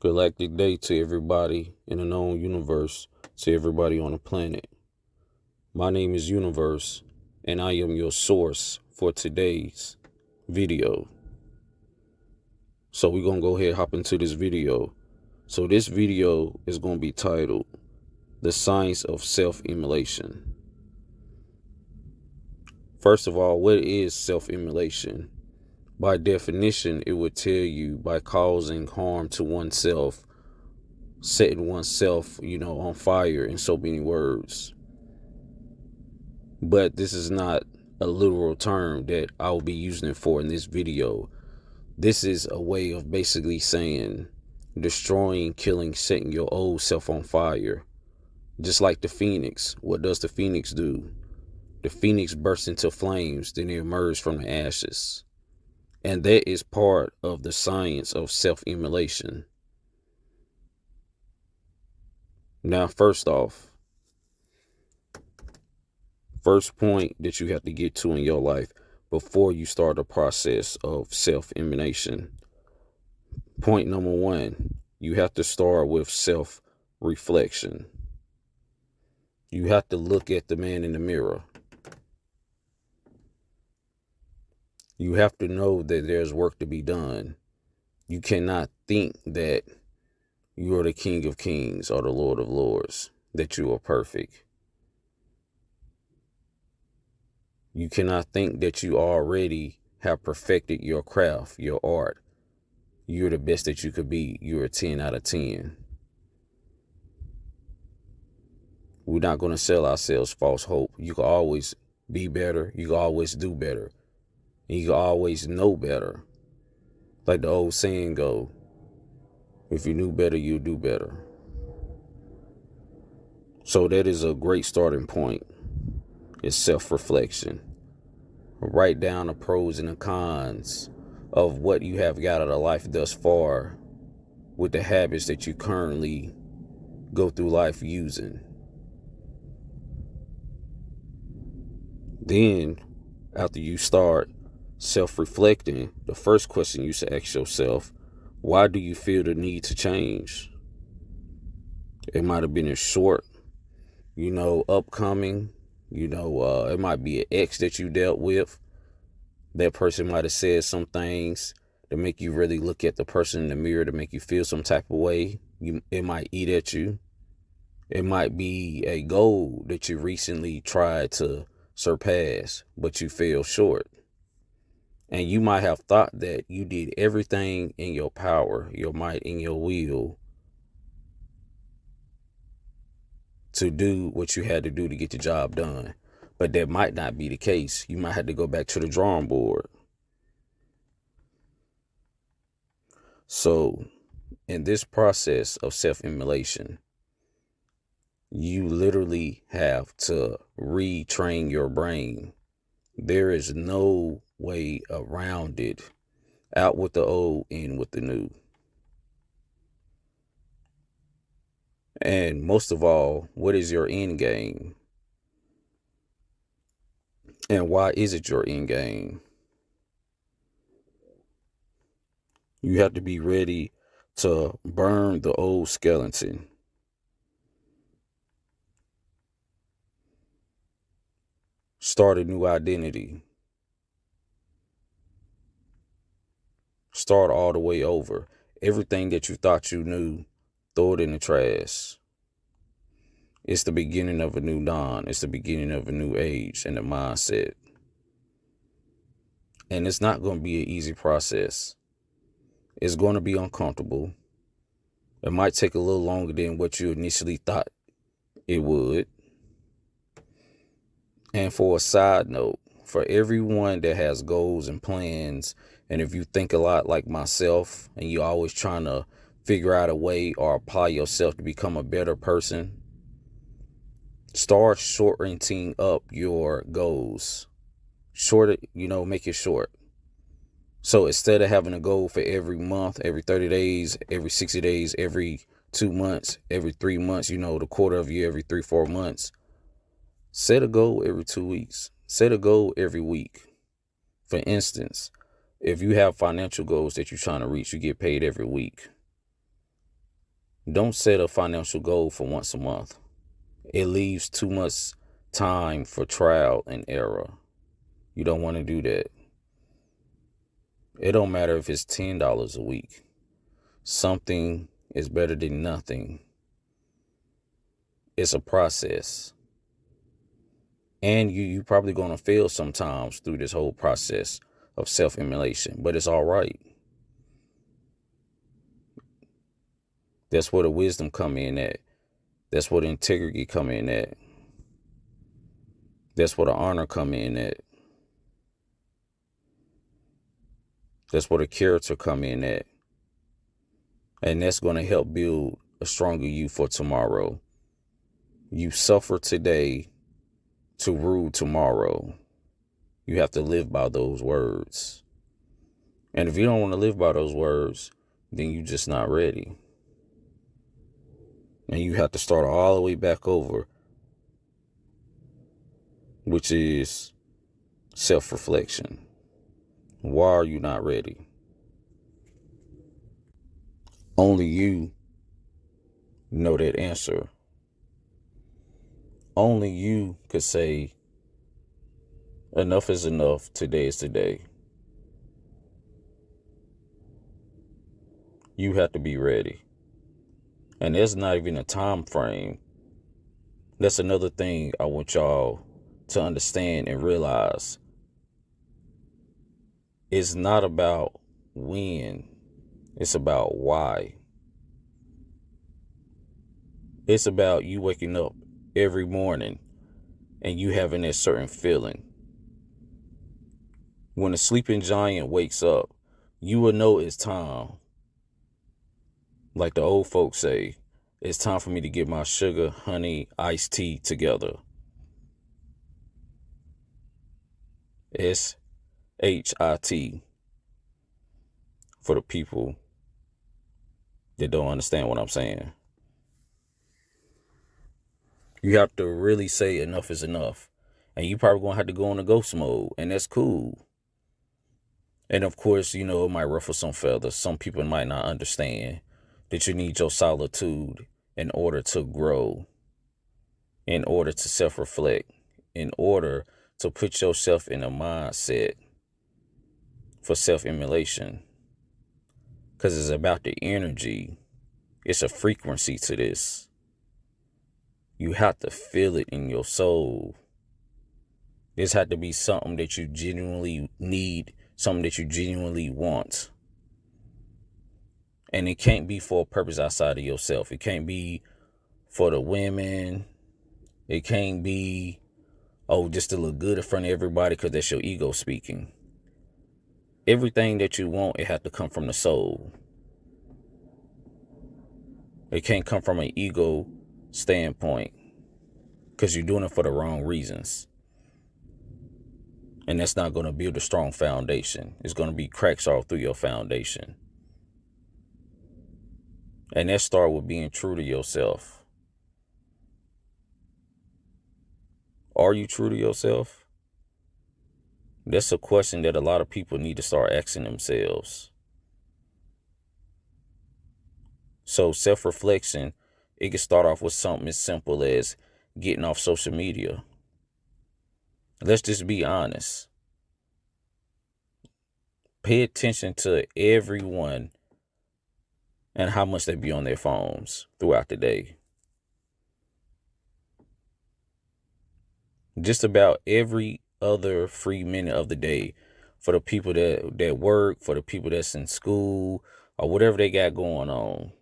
Galactic day to everybody in the known universe, to everybody on the planet. My name is Universe, and I am your source for today's video. So we're going to go ahead and hop into this video. So this video is going to be titled, The Science of Self-Immolation. First of all, what is self-immolation? By definition, it would tell you by causing harm to oneself, setting oneself, on fire in so many words. But this is not a literal term that I will be using it for in this video. This is a way of basically saying destroying, killing, setting your old self on fire. Just like the phoenix. What does the phoenix do? The phoenix bursts into flames, then it emerges from the ashes. And that is part of the science of self-immolation. Now, first off, first point that you have to get to in your life before you start the process of self-immolation. Point number one, you have to start with self-reflection. You have to look at the man in the mirror. You have to know that there's work to be done. You cannot think that you are the King of Kings or the Lord of Lords, that you are perfect. You cannot think that you already have perfected your craft, your art. You're the best that you could be. You're a 10 out of 10. We're not going to sell ourselves false hope. You can always be better. You can always do better. And you can always know better. Like the old saying go, if you knew better, you'd do better. So that is a great starting point. It's self-reflection. Write down the pros and the cons of what you have got out of life thus far with the habits that you currently go through life using. Then, after you start self-reflecting, the first question you should ask yourself, why do you feel the need to change? It might have been a short, upcoming, it might be an ex that you dealt with. That person might have said some things to make you really look at the person in the mirror to make you feel some type of way. It might eat at you. It might be a goal that you recently tried to surpass, but you fell short. And you might have thought that you did everything in your power, your might, and your will to do what you had to do to get the job done. But that might not be the case. You might have to go back to the drawing board. So, in this process of self-immolation, you literally have to retrain your brain. There is no way around it. Out with the old, in with the new. And most of all, what is your end game? And why is it your end game? You have to be ready to burn the old skeleton. Start a new identity. Start all the way over. Everything that you thought you knew, throw it in the trash. It's the beginning of a new dawn. It's the beginning of a new age and a mindset. And it's not going to be an easy process. It's going to be uncomfortable. It might take a little longer than what you initially thought it would. And for a side note, for everyone that has goals and plans, and if you think a lot like myself and you're always trying to figure out a way or apply yourself to become a better person, start shortening up your goals. Make it short. So instead of having a goal for every month, every 30 days, every 60 days, every 2 months, every 3 months, the quarter of a year, every 3-4 months, set a goal every 2 weeks. Set a goal every week. For instance, if you have financial goals that you're trying to reach, you get paid every week. Don't set a financial goal for once a month. It leaves too much time for trial and error. You don't want to do that. It don't matter if it's $10 a week. Something is better than nothing. It's a process. And you probably going to fail sometimes through this whole process of self-immolation, but it's all right. That's where the wisdom come in at. That's where the integrity come in at. That's where the honor come in at. That's where the character come in at. And that's going to help build a stronger you for tomorrow. You suffer today to rule tomorrow. You have to live by those words. And if you don't want to live by those words, then you're just not ready. And you have to start all the way back over, which is self-reflection. Why are you not ready? Only you know that answer. Only you could say, enough is enough. Today is today. You have to be ready. And there's not even a time frame. That's another thing I want y'all to understand and realize. It's not about when. It's about why. It's about you waking up every morning and you having that certain feeling. When a sleeping giant wakes up, you will know it's time. Like the old folks say, it's time for me to get my sugar, honey, iced tea together. SHIT for the people that don't understand what I'm saying. You have to really say enough is enough. And you probably going to have to go in a ghost mode, and that's cool. And of course, it might ruffle some feathers. Some people might not understand that you need your solitude in order to grow, in order to self-reflect, in order to put yourself in a mindset for self-immolation. Because it's about the energy. It's a frequency to this. You have to feel it in your soul. This had to be something that you genuinely need, something that you genuinely want. And it can't be for a purpose outside of yourself. It can't be for the women. It can't be, just to look good in front of everybody because that's your ego speaking. Everything that you want, it has to come from the soul. It can't come from an ego standpoint because you're doing it for the wrong reasons. And that's not going to build a strong foundation. It's going to be cracks all through your foundation. And that starts with being true to yourself. Are you true to yourself? That's a question that a lot of people need to start asking themselves. So self-reflection, it can start off with something as simple as getting off social media. Let's just be honest. Pay attention to everyone and how much they be on their phones throughout the day. Just about every other free minute of the day, for the people that work, for the people that's in school or whatever they got going on,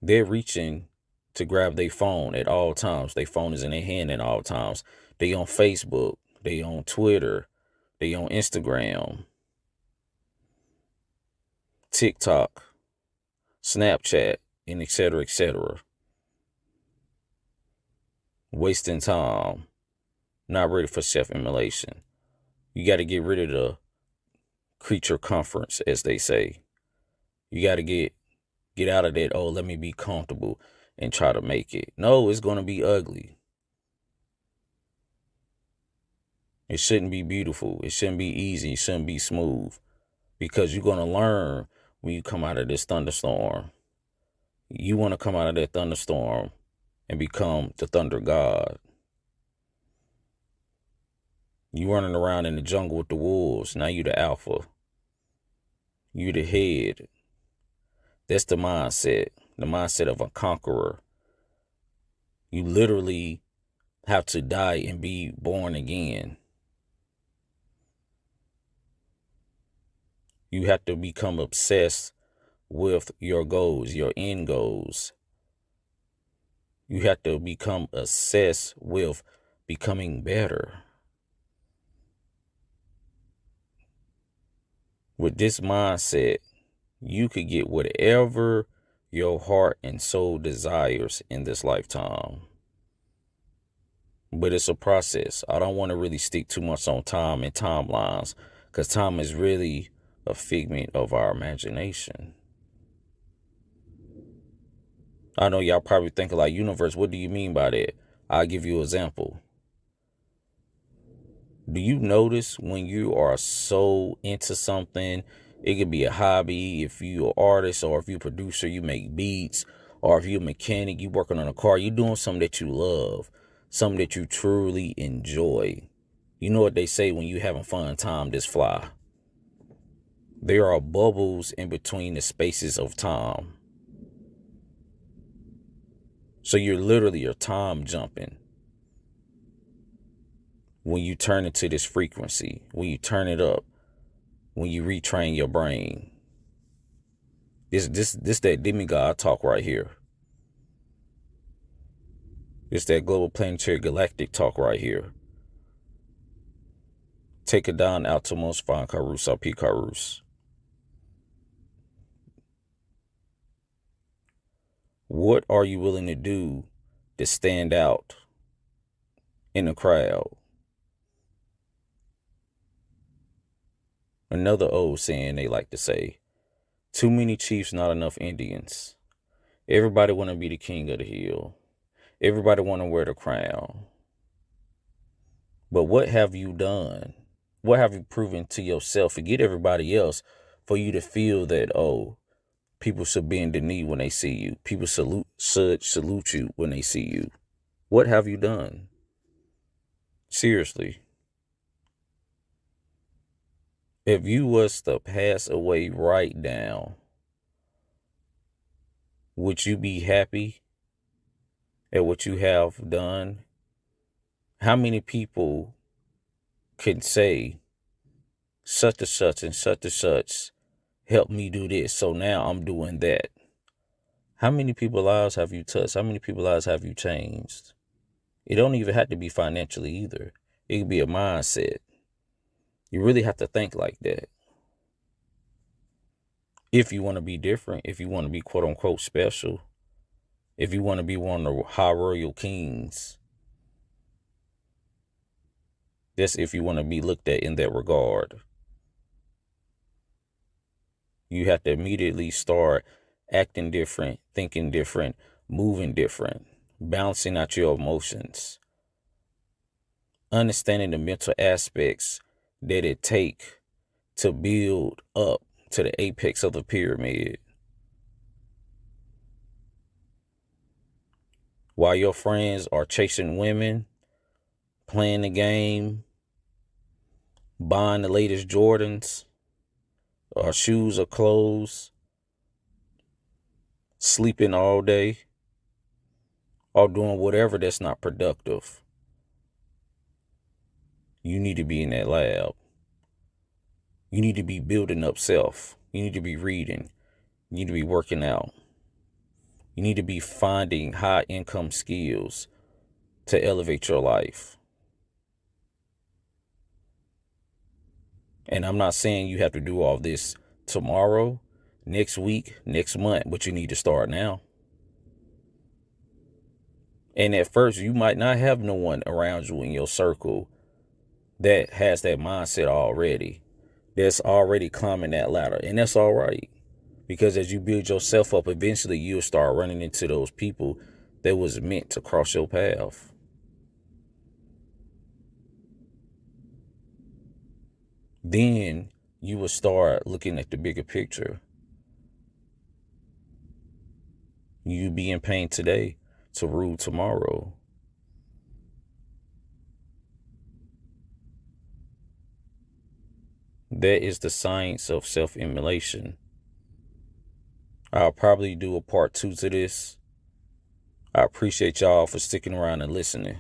they're reaching to grab their phone at all times. Their phone is in their hand at all times. They on Facebook, they on Twitter, they on Instagram, TikTok, Snapchat, and et cetera, et cetera. Wasting time. Not ready for self-immolation. You got to get rid of the creature comforts, as they say. You got to get out of that, let me be comfortable and try to make it. No, it's going to be ugly. It shouldn't be beautiful. It shouldn't be easy. It shouldn't be smooth. Because you're going to learn when you come out of this thunderstorm. You want to come out of that thunderstorm and become the thunder god. You running around in the jungle with the wolves. Now you the alpha. You the head. That's the mindset of a conqueror. You literally have to die and be born again. You have to become obsessed with your goals, your end goals. You have to become obsessed with becoming better. With this mindset, you could get whatever your heart and soul desires in this lifetime. But it's a process. I don't want to really stick too much on time and timelines, because time is really a figment of our imagination. I know y'all probably thinking like, universe, what do you mean by that? I'll give you an example. Do you notice when you are so into something, it could be a hobby, if you're an artist or if you're a producer, you make beats, or if you're a mechanic, you working on a car, you're doing something that you love, something that you truly enjoy. You know what they say, when you having fun, time just fly. There are bubbles in between the spaces of time. So you're literally time jumping. When you turn into this frequency, when you turn it up, when you retrain your brain. This that demigod talk right here. This that global planetary galactic talk right here. Take it down out to most fine Karus, P. Karus. What are you willing to do to stand out in the crowd? Another old saying they like to say, too many chiefs, not enough Indians. Everybody want to be the king of the hill. Everybody want to wear the crown. But what have you done? What have you proven to yourself? Forget everybody else, for you to feel that, oh, people should bend the knee when they see you. People should salute you when they see you. What have you done? Seriously. If you was to pass away right now, would you be happy at what you have done? How many people can say such and such and such and such helped me do this, so now I'm doing that? How many people's lives have you touched? How many people's lives have you changed? It don't even have to be financially either. It could be a mindset. You really have to think like that. If you want to be different, if you want to be quote unquote special, if you want to be one of the high royal kings, that's if you want to be looked at in that regard. You have to immediately start acting different, thinking different, moving different, balancing out your emotions, understanding the mental aspects that it take to build up to the apex of the pyramid. While your friends are chasing women, playing the game, buying the latest Jordans, or shoes or clothes, sleeping all day, or doing whatever that's not productive, you need to be in that lab. You need to be building up self. You need to be reading. You need to be working out. You need to be finding high income skills to elevate your life. And I'm not saying you have to do all this tomorrow, next week, next month, but you need to start now. And at first, you might not have no one around you in your circle that has that mindset already, that's already climbing that ladder. And that's all right. Because as you build yourself up, eventually you'll start running into those people that was meant to cross your path. Then you will start looking at the bigger picture. You be in pain today to rule tomorrow. That is the science of self-immolation. I'll probably do a part 2 to this. I appreciate y'all for sticking around and listening.